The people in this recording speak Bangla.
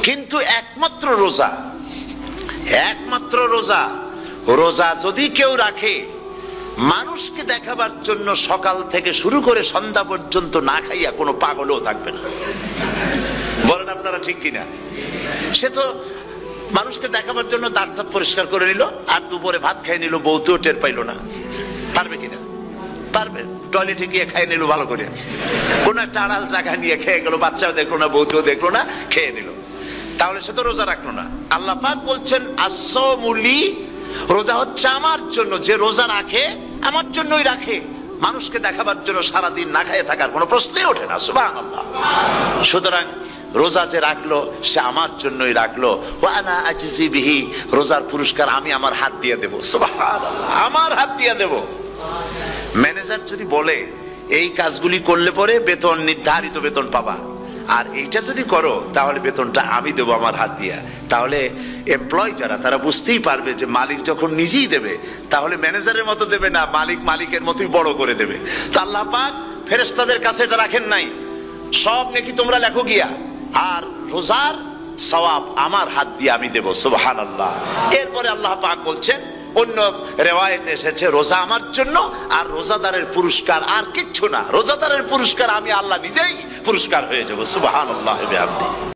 কিন্তু একমাত্র রোজা, একমাত্র রোজা, রোজা যদি কেউ রাখে মানুষকে দেখাবার জন্য সকাল থেকে শুরু করে সন্ধ্যা পর্যন্ত না খাইয়া কোনো পাগলও থাকবে না। বলেন আপনারা ঠিক কিনা? সে তো মানুষকে দেখাবার জন্য দাঁত দাঁত পরিষ্কার করে নিল আর দুপুরে ভাত খাই নিল, বউতেও টের পাইল না। পারবে কিনা? পারবে। টয়লেটে গিয়ে খাই নিল ভালো করে, কোন একটা আড়াল জায়গা নিয়ে খেয়ে গেল, বাচ্চাও দেখলো না, বউতেও দেখলো না, খেয়ে নিল। তাহলে সে তো রোজা রাখলো না। আল্লাহ পাক বলছেন আসসামুলি, রোজা হচ্ছে আমার জন্য। যে রোজা রাখে আমার জন্যই রাখে, মানুষকে দেখাবার জন্য সারাদিন না খেয়ে থাকার কোনো প্রশ্নই ওঠে না। সুবহানাল্লাহ। সুতরাং রোজা যে রাখলো সে আমার জন্যই রাখলো। ওয়া আনা আজজি বিহি, রোজার পুরস্কার আমি আমার হাত দিয়ে দেব। সুবহানাল্লাহ, আমার হাত দিয়ে দেব। ম্যানেজার যদি বলে এই কাজগুলি করলে পরে বেতন, নির্ধারিত বেতন পাবা, আর এইটা যদি করো তাহলে বেতনটা আমি দেবো আমার হাত দিয়া, তাহলে এমপ্লয় যারা তারা বুঝতেই পারবে যে মালিক যখন নিজেই দেবে তাহলে ম্যানেজারের মতো দেবে না, মালিক মালিকের মতোই বড় করে দেবে। তো আল্লাহ পাক ফেরেশতাদের কাছে এটা রাখেন নাই, সব নেকি তোমরা লেখো গিয়া, আর রোজার সওয়াব আমার হাত দিয়ে আমি দেব। সুবহানাল্লাহ। এরপরে আল্লাহ পাক বলছেন, অন্য রিওয়ায়াতে এসেছে রোজা আমার জন্য, আর রোজাদারের পুরস্কার আর কিচ্ছু না, রোজাদারের পুরস্কার আমি আল্লাহ নিজেই পুরস্কার হয়ে যাব। সুবহানাল্লাহ।